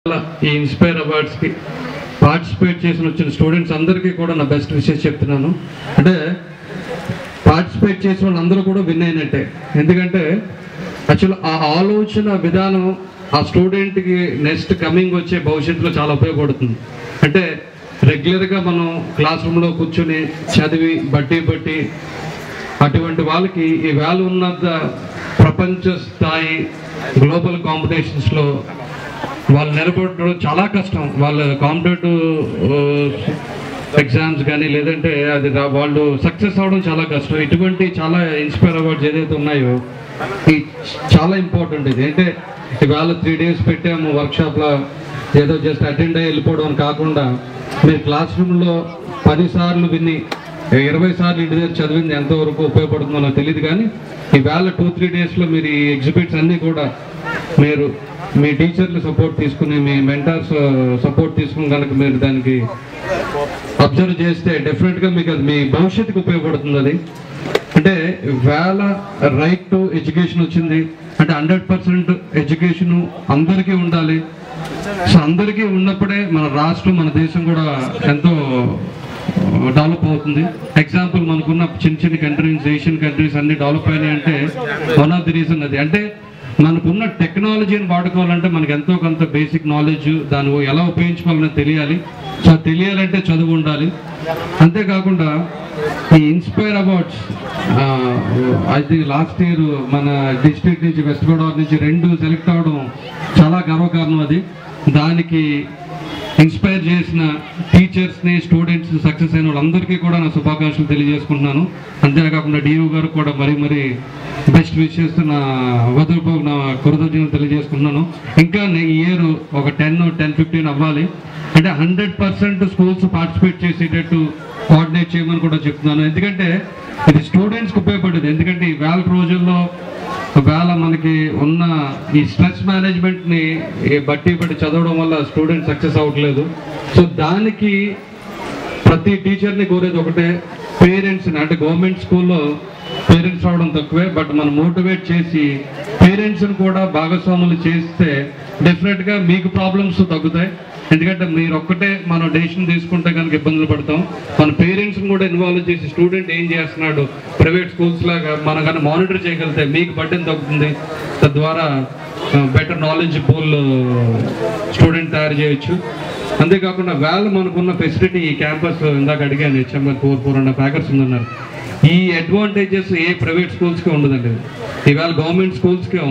ఈ inspire awards కి participate చేసిన వచ్చిన స్టూడెంట్స్ అందరికీ కూడా నా బెస్ట్ విషెస్ చెప్తున్నాను. అంటే పార్టిసిపేట్ చేసిన వాళ్ళందరూ కూడా విన్ అయినట్టే. ఎందుకంటే యాక్చువల్ ఆ ఆలోచన విధానం ఆ స్టూడెంట్కి నెక్స్ట్ కమింగ్ వచ్చే భవిష్యత్తులో చాలా ఉపయోగపడుతుంది. అంటే రెగ్యులర్గా మనం క్లాస్ రూమ్లో కూర్చొని చదివి బట్టి అటువంటి వాళ్ళకి ఈ వాల్యూ ఉన్నంత ప్రపంచ స్థాయి గ్లోబల్ కాంపిటీషన్స్లో వాళ్ళు నిలబడడం చాలా కష్టం. వాళ్ళ కాంపిటేటివ్ ఎగ్జామ్స్ కానీ లేదంటే అది వాళ్ళు సక్సెస్ అవ్వడం చాలా కష్టం. ఇటువంటి చాలా ఇన్స్పైర్ అవార్డ్స్ ఏదైతే ఉన్నాయో ఈ చాలా ఇంపార్టెంట్. ఇది అంటే ఇవాళ 3 days పెట్టాము వర్క్షాప్లో, ఏదో జస్ట్ అటెండ్ అయ్యి వెళ్ళిపోవడం అని కాకుండా మీరు క్లాస్ రూమ్లో 10 సార్లు విని 20 సార్లు ఇంటి దగ్గర చదివింది ఎంతవరకు ఉపయోగపడుతుందో నాకు తెలియదు. కానీ ఈవేళ 2-3 daysలో మీరు ఈ ఎగ్జిబిట్స్ అన్నీ కూడా మీరు మీ టీచర్లు సపోర్ట్ తీసుకుని మీ మెంటర్స్ సపోర్ట్ తీసుకుని కనుక మీరు దానికి అబ్జర్వ్ చేస్తే డెఫినెట్గా మీకు అది మీ భవిష్యత్తుకు ఉపయోగపడుతుంది. అది అంటే వేళ రైట్ టు ఎడ్యుకేషన్ వచ్చింది అంటే 100% ఎడ్యుకేషన్ అందరికీ ఉండాలి. సో అందరికీ ఉన్నప్పుడే మన రాష్ట్రం మన దేశం కూడా ఎంతో డెవలప్ అవుతుంది. ఎగ్జాంపుల్ మనకున్న చిన్న కంట్రీస్, ఏషియన్ కంట్రీస్ అన్ని డెవలప్ అయినాయి అంటే వన్ ఆఫ్ ది రీజన్ అది. అంటే మనకున్న టెక్నాలజీని వాడుకోవాలంటే మనకు ఎంతో కొంత బేసిక్ నాలెడ్జ్, దాన్ని ఎలా ఉపయోగించుకోవాలని తెలియాలి. సో తెలియాలంటే చదువు ఉండాలి. అంతేకాకుండా ఈ ఇన్స్పైర్ అవార్డ్స్ అది లాస్ట్ ఇయర్ మన డిస్ట్రిక్ట్ నుంచి వెస్ట్ గోదావరి నుంచి 2 సెలెక్ట్ అవ్వడం చాలా గర్వకారణం. అది దానికి ఇన్స్పైర్ చేసిన టీచర్స్ని, స్టూడెంట్స్, సక్సెస్ అయిన వాళ్ళందరికీ కూడా నా శుభాకాంక్షలు తెలియజేసుకుంటున్నాను. అంతేకాకుండా డిఓ గారు కూడా మరీ బెస్ట్ విషెస్ నా వదులుపో నా కృతజ్ఞతలు తెలియజేసుకుంటున్నాను. ఇంకా ఈ ఇయర్ ఒక 10-15 అవ్వాలి. అంటే 100% స్కూల్స్ పార్టిసిపేట్ చేసేటట్టు కోఆర్డినేట్ చేయమని కూడా చెప్తున్నాను. ఎందుకంటే ఇది స్టూడెంట్స్కి ఉపయోగపడేది. ఎందుకంటే ఈ వేళ రోజుల్లో మనకి ఉన్న ఈ స్ట్రెస్ మేనేజ్మెంట్ని బట్టి చదవడం వల్ల స్టూడెంట్ సక్సెస్ అవ్వట్లేదు. సో దానికి ప్రతి టీచర్ని కోరేది ఒకటే, పేరెంట్స్ని. అంటే గవర్నమెంట్ స్కూల్లో పేరెంట్స్ రావడం తక్కువే, బట్ మనం మోటివేట్ చేసి పేరెంట్స్ని కూడా భాగస్వాములు చేస్తే డెఫినెట్గా మీకు ప్రాబ్లమ్స్ తగ్గుతాయి. ఎందుకంటే మీరు ఒక్కటే మనం డెసిషన్ తీసుకుంటే కనుక ఇబ్బందులు పడతాం. మన పేరెంట్స్ని కూడా ఇన్వాల్వ్ చేసి స్టూడెంట్ ఏం చేస్తున్నాడు ప్రైవేట్ స్కూల్స్ లాగా మనం కానీ మానిటర్ చేయగలిగితే మీకు బడ్డెన్ తగ్గుతుంది. తద్వారా బెటర్ నాలెడ్జ్ పూల్ స్టూడెంట్ తయారు చేయొచ్చు. అంతేకాకుండా మనకున్న ఫెసిలిటీ ఈ క్యాంపస్ ఇందాక అడిగాను, HML 400 acres ఉందన్నారు. ఈ అడ్వాంటేజెస్ ఏ ప్రైవేట్ స్కూల్స్కి ఉండదండి. ఇవాళ గవర్నమెంట్ స్కూల్స్కే ఉంది.